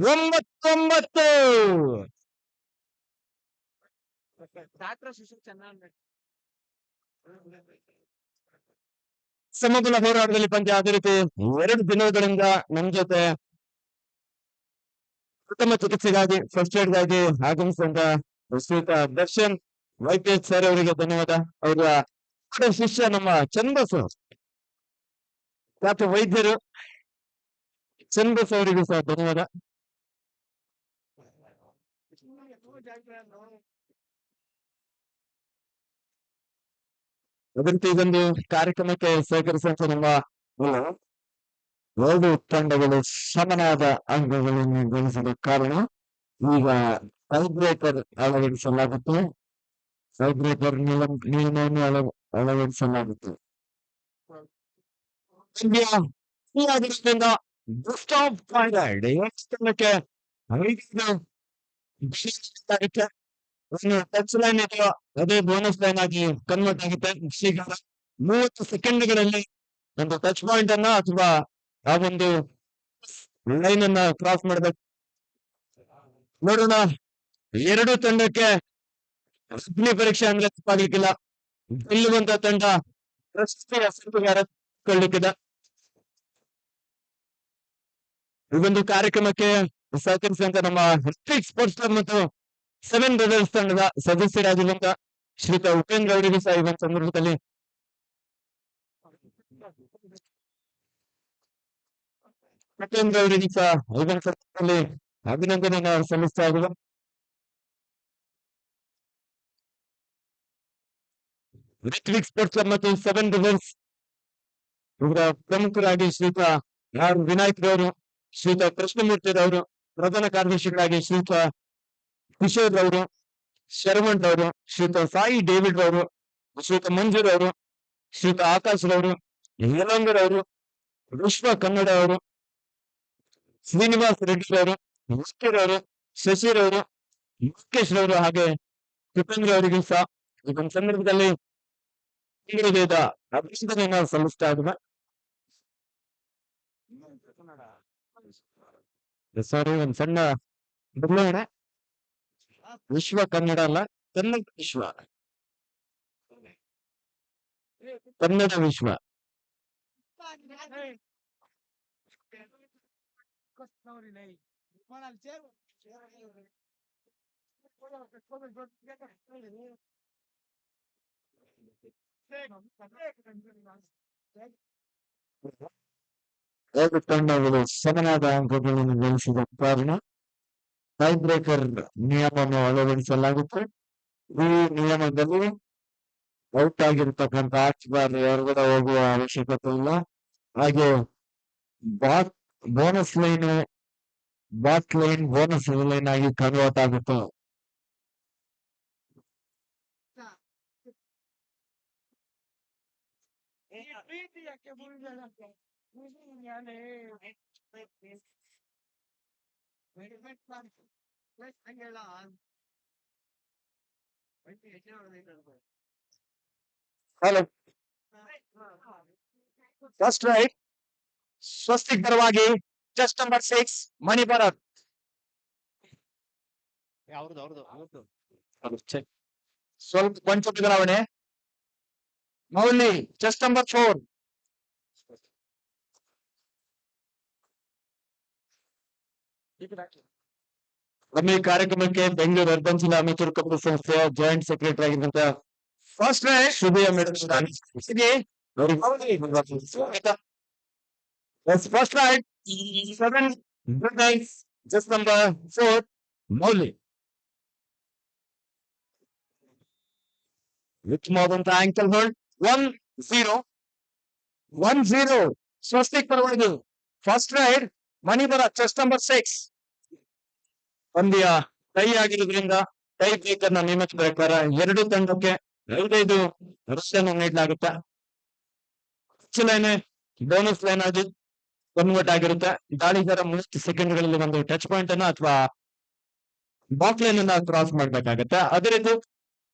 [SPEAKER 1] 9-9 ಸಮಬಲ ಹೋರಾಟದಲ್ಲಿ ಪಂದ್ಯ. ಅದೇ ರೀತಿ 2 ದಿನಗಳಿಂದ ನಮ್ಮ ಜೊತೆ ಉತ್ತಮ ಚಿಕಿತ್ಸೆಗಾಗಿ, ಫಸ್ಟ್ ಏಡ್ಗಾಗಿ ಆಗಮಿಸಿದಂತ ಶ್ರೀಯುತ ದರ್ಶನ್ ವೈದ್ಯ ಸರ್ ಅವರಿಗೆ ಧನ್ಯವಾದ. ಅವರ ಶಿಷ್ಯ ನಮ್ಮ ಚಂದಸು ಡಾಕ್ಟರ್ ವೈದ್ಯರು ಚಂದಸ್ ಅವರಿಗೂ ಸಹ ಧನ್ಯವಾದ. ಅದೇ ರೀತಿ ಇದೊಂದು ಕಾರ್ಯಕ್ರಮಕ್ಕೆ ಸಹಕರಿಸುವಂತ ನಮ್ಮ 2 ತಂಡಗಳು ಸಮನಾದ ಅಂಕಗಳನ್ನು ಗಳಿಸಿದ ಕಾರಣ ಈಗ ಟೈ ಬ್ರೇಕರ್ ಅಳವಡಿಸಲಾಗುತ್ತೆ. ಟೈ ಬ್ರೇಕರ್ ನಿಯಮವನ್ನು ಅಳವಡಿಸಲಾಗುತ್ತೆ. ತಂಡಕ್ಕೆ ಟಚ್ ಲೈನ್ ಇದೆಯೋ ಅದೇ ಬೋನಸ್ ಲೈನ್ ಆಗಿ ಕನ್ವರ್ಟ್ ಆಗುತ್ತೆ. ಈಗ 30 ಸೆಕೆಂಡ್ಗಳಲ್ಲಿ ಒಂದು ಟಚ್ ಪಾಯಿಂಟ್ ಅನ್ನ ಅಥವಾ ಆ ಒಂದು ಲೈನ್ ಅನ್ನ ಕ್ರಾಸ್ ಮಾಡಬೇಕು. ನೋಡೋಣ, 2 ತಂಡಕ್ಕೆ ಅಗ್ನಿ ಪರೀಕ್ಷೆ ಅಂದ್ರೆ ತಪ್ಪಾಗ್ಲಿಕ್ಕಿಲ್ಲ. ಗೆಲ್ಲುವಂತ ತಂಡ ಪ್ರಶಸ್ತಿಯ ಕೊಳ್ಳಿಕ್ಕಿದೆ. ಈ ಒಂದು ಕಾರ್ಯಕ್ರಮಕ್ಕೆ ಸಹಕರಿಸಿದಂತ ನಮ್ಮ ಸ್ಪೋರ್ಟ್ಸ್ ಕ್ಲಬ್ ಮತ್ತು 7 ಬ್ರದರ್ಸ್ ತಂಡದ ಸದಸ್ಯರಾಗಿರುವಂತ ಶ್ರೀಯುತ ಉಪೇಂದ್ರ ಅವರಿಗೂ ಸಹ ಈ ಒಂದು ಸಂದರ್ಭದಲ್ಲಿ ಅವರಿಗೂ ಸಹ ಈ ಒಂದು ಸಂದರ್ಭದಲ್ಲಿ ಅಭಿನಂದನೆಯನ್ನು ಸಲ್ಲಿಸ್ತಾ ಇದ್ದೇವೆ. ಸ್ಪೋರ್ಟ್ಸ್ ಕ್ಲಬ್ ಮತ್ತು 7 ಬ್ರದರ್ಸ್ ಇವರ ಪ್ರಮುಖರಾಗಿ ಶ್ರೀಯುತ ಆರ್ ವಿನಾಯಕ್ ರವರು, ಶ್ರೀಯುತ ಕೃಷ್ಣಮೂರ್ತಿ ರವರು, ಪ್ರಧಾನ ಕಾರ್ಯದರ್ಶಿಗಳಾಗಿ ಶ್ರೀಯುತ ಕಿಶೋರ್ ರವರು, ಶರವಣ್ ರವರು, ಶ್ರೀಯುತ ಸಾಯಿ ಡೇವಿಡ್ ರವರು, ಶ್ರೀಯುತ ಮಂಜೂರ್ ಅವರು, ಶ್ರೀಯುತ ಆಕಾಶ್ ರವರು, ಯಲಂಗರ್ ಅವರು, ವಿಶ್ವ ಕನ್ನಡ ಅವರು, ಶ್ರೀನಿವಾಸ್ ರೆಡ್ಡಿ ರವರು, ಮುಸ್ಕಿರವರು, ಶಶಿರವರು, ಮುಖೇಶ್ ರವರು, ಹಾಗೆ ಕೃಪೇಂದ್ರ ಅವರಿಗೂ ಸಹ ಈ ಒಂದು ಸಂದರ್ಭದಲ್ಲಿ ಅಭಿನಂದನೆಯನ್ನು ಸಲ್ಲಿಸ್ತಾ ಇದ್ದೇವೆ. ಸಾರಿ, ಒಂದು ಸಣ್ಣ ಬದಲಾವಣೆ. ವಿಶ್ವ ಕನ್ನಡ ಅಲ್ಲ, ಕನ್ನಡ ವಿಶ್ವ, ಕನ್ನಡ ವಿಶ್ವ. ಎರಡು ತಂಡಗಳು ಸಮನಾದ ಅಂಕಗಳನ್ನು ಗಳಿಸಿದ ಕಾರಣ ಟೈ ಬ್ರೇಕರ್ ನಿಯಮವನ್ನು ಅಳವಡಿಸಲಾಗುತ್ತೆ. ಈ ನಿಯಮದಲ್ಲಿ ಔಟ್ ಆಗಿರ್ತಕ್ಕಂಥ ಆಟಗಾರ ಹೊರಗಡೆ ಹೋಗುವ ಅವಶ್ಯಕತೆ ಇಲ್ಲ. ಹಾಗೆ ಬೋನಸ್ ಲೈನ್ ಬೋನಸ್ ಲೈನ್ ಆಗಿ ಕನ್ವರ್ಟ್ ಆಗುತ್ತೆ.
[SPEAKER 2] ಪ್ರೀತಿ ಯಾಕೆ ಮುಳ್ಳ ಹಂಗೆಲ್ಲ
[SPEAKER 1] ಹಲೋ ಫಸ್ಟ್ ರೈಟ್ ಸ್ವಸ್ತಿಕ್ ಪರವಾಗಿ ಚೆಸ್ಟ್ ನಂಬರ್ 6 ಮಣಿ ಭರತ್
[SPEAKER 2] ಅವ್ರದ್ದು ಅವ್ರದ್ದು ಅವ್ರದ್ದು
[SPEAKER 1] ಸ್ವಲ್ಪ ಕೊಂಚ ಬದಲಾವಣೆ ಮೌಲಿ ಚೆಸ್ಟ್ ನಂಬರ್ 4 ನಮ್ಮ ಈ ಕಾರ್ಯಕ್ರಮಕ್ಕೆ ಬೆಂಗಳೂರು ಅರ್ಬನ್ ಜಿಲ್ಲಾ ಅಮಿಚೂರು ಕಬ್ಬು ಸಂಸ್ಥೆಯ ಜಾಯಿಂಟ್ ಸೆಕ್ರೆಟರಿ ಆಗಿರುವಂತ ಫಸ್ಟ್ ರೈಟ್ ಶುಭಯ madam first raid 7 good night chest number 4 Mouli ಉತ್ತಮವಾದಂತಹ ಆಂಕಲ್ ಹೋಲ್ಡ್ 1-0 ಸ್ವಸ್ತಿಕ್ ಪರವಾಗಿ ಫಸ್ಟ್ ರೈಡ್ ಮಣಿಬರ ಚೆಸ್ಟ್ ನಂಬರ್ 6 ಪಂದ್ಯ ಟೈ ಆಗಿರೋದ್ರಿಂದ ಟೈ ಬ್ರೇಕರ್ ನ ನೇಮಕ ಪ್ರಕಾರ ಎರಡು ತಂಡಕ್ಕೆ 5 ರನ್ ನೀಡಲಾಗುತ್ತೆ ಬೋನಸ್ ಲೈನ್ ಆಗಿ ಕನ್ವರ್ಟ್ ಆಗಿರುತ್ತೆ ದಾಳಿಗಾರ 30 ಸೆಕೆಂಡ್ಗಳಲ್ಲಿ ಒಂದು ಟಚ್ ಪಾಯಿಂಟ್ ಅನ್ನ ಅಥವಾ ಬಾಕ್ ಲೈನ್ ಅನ್ನ ಕ್ರಾಸ್ ಮಾಡ್ಬೇಕಾಗತ್ತೆ ಅದೇ ರೀತಿ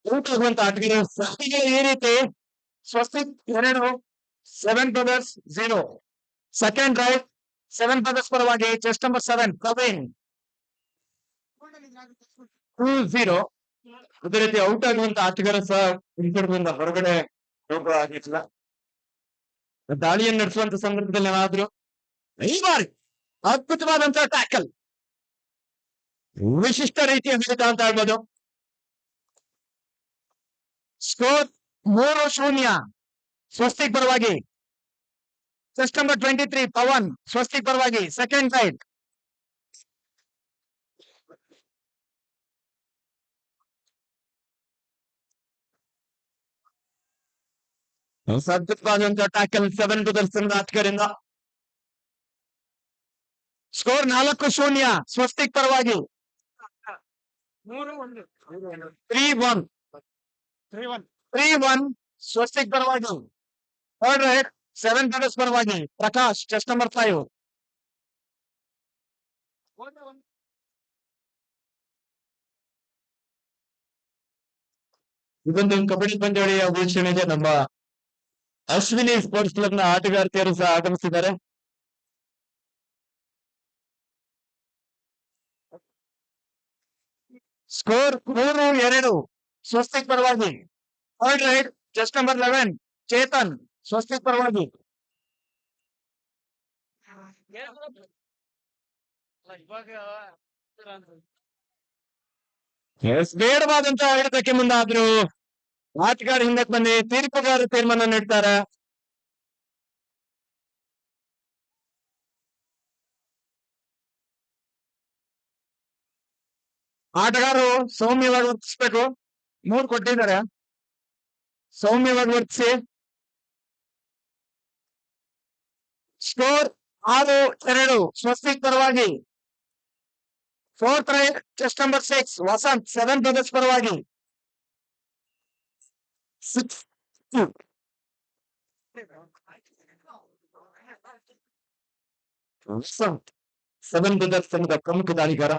[SPEAKER 1] ಔಟ್ ಆಗುವಂತ ಆಟಗಾರ ಈ ರೀತಿ Swastik 2 7 brothers 0 second right 7 brothers ಪರವಾಗಿ ಚೆಸ್ಟ್ ನಂಬರ್ 7 ಪ್ರವೀಣ್ 2-0 ಅದೇ ರೀತಿ ಔಟ್ ಆಗುವಂತ ಆಟಗಾರ ಸಹ ಹಿಂದಿರುಗಿಂದ ಹೊರಗಡೆ ಹೋಗುವಾಗಿಲ್ಲ ದಾಳಿಯನ್ನು ನಡೆಸುವಂತ ಸಂದರ್ಭದಲ್ಲಿ ಏನಾದ್ರು ಈ ಬಾರಿ ಅದ್ಭುತವಾದಂತಹ ಟ್ಯಾಕಲ್ ವಿಶಿಷ್ಟ ರೀತಿಯ ಹಿಡಿತ ಅಂತ ಹೇಳ್ಬೋದು ಸ್ಕೋರ್ 3-0 ಸ್ವಸ್ತಿಕ್ ಪರವಾಗಿ ಚೆಸ್ಟ್ ನಂಬರ್ 23 ಪವನ್ ಸ್ವಸ್ತಿಕ್ ಪರವಾಗಿ ಸೆಕೆಂಡ್ ರೈಟ್ ಅದ್ಭುತವಾದಂತಹ ಟ್ಯಾಕಲ್ 7 ಬ್ರದರ್ಸ್ ಆಟಗಾರರಿಂದ ಸ್ಕೋರ್ 4-0 ಸ್ವಸ್ತಿಕ್ ಪರವಾಗಿ 3-1 ಸ್ವಸ್ತಿಕ್ ಪರವಾಗಿ ಥರ್ಡ್ ರೈಟ್ 7 ಬ್ರದರ್ಸ್ ಪರವಾಗಿ ಪ್ರಕಾಶ್ ಚೆಸ್ಟ್ ನಂಬರ್ 5 ಇದೊಂದು ಕಬಡ್ಡಿ ಪಂದ್ಯಾವಳಿಯ ವೀಕ್ಷಣೆಗೆ ನಮ್ಮ ಅಶ್ವಿನಿ ಸ್ಪೋರ್ಟ್ಸ್ ಕ್ಲಬ್ ನ ಆಟಗಾರ್ತಿಯರು ಸಹ ಆಗಮಿಸಿದ್ದಾರೆ ಸ್ಕೋರ್ 3-2 ಸ್ವಸ್ತಿಕ್ ಪರವಾಗಿ third right chest number 11 Chetan Swastik ಪರವಾಗಿ ಬೇಡವಾದಂತಹ ಹಿಡಿತಕ್ಕೆ ಮುಂದಾದ್ರು ಆಟಗಾರ ಹಿಂದಕ್ಕೆ ಬಂದು ತೀರ್ಪುಗಾರ ತೀರ್ಮಾನ ನೀಡ್ತಾರೆ ಆಟಗಾರರು ಸೌಮ್ಯವಾಗಿ ವರ್ತಿಸ್ಬೇಕು 3 ಕೊಟ್ಟಿದ್ದಾರೆ ಸೌಮ್ಯವಾಗಿ ವರ್ತಿಸಿ ಸ್ಕೋರ್ 6-2 ಸ್ವಸ್ತಿಕ್ ಪರವಾಗಿ fourth right chest number 6 Vasanth 7 brothers ಪರವಾಗಿ 6-2 ವಸಂತ್ 7 ಬ್ರದರ್ಸ್ ತಂಡದ ಪ್ರಮುಖ ದಾಳಿಗಾರ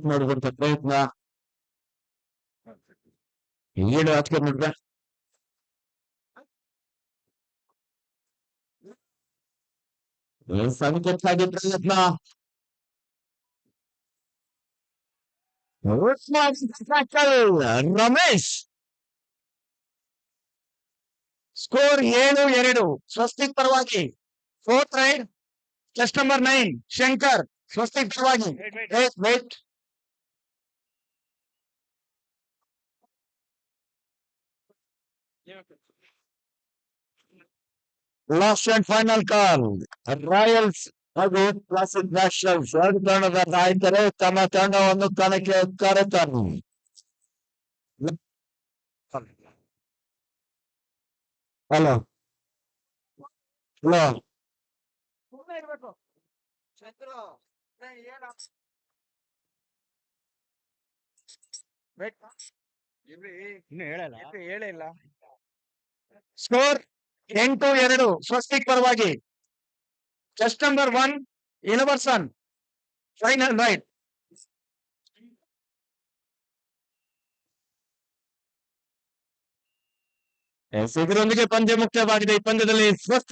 [SPEAKER 1] ಮಾಡುವಂತ ಪ್ರಯತ್ನ 7 ಆಟಗಾರ ನೋಡ್ರೆ ಸಂಕಟವಾಗಿ ಪ್ರಯತ್ನ ರಮೇಶ್ ಸ್ಕೋರ್ 7-2 ಸ್ವಸ್ತಿಕ್ ಪರವಾಗಿ fourth raid chest number 9 Shankar Swastik ಪರವಾಗಿ wait last and final call Royals ಹಾಗೂ ಕ್ಲಾಸಿಕ್ ನ್ಯಾಷನಲ್ಸ್ ಎರಡು ತಂಡದ ನಾಯಕರು ತಮ್ಮ ತಂಡವನ್ನು ಕಣಕ್ಕೆ ಕರೆತರು ಹಲೋ ಹಲೋ
[SPEAKER 2] ಇನ್ನು ಹೇಳಲ್ಲ ಹೇಳೇ ಇಲ್ಲ.
[SPEAKER 1] ಸ್ಕೋರ್ 8-2 ಸ್ವಸ್ತಿಕ್ ಪರವಾಗಿ. ಚೆಸ್ಟ್ ನಂಬರ್ 1 ಇನವರ್ಸನ್ ಫೈನಲ್ ರೈಟ್. ಇದರೊಂದಿಗೆ ಪಂದ್ಯ ಮುಕ್ತವಾಗಿದೆ. ಈ ಪಂದ್ಯದಲ್ಲಿ ಸ್ವಸ್ತಿಕ್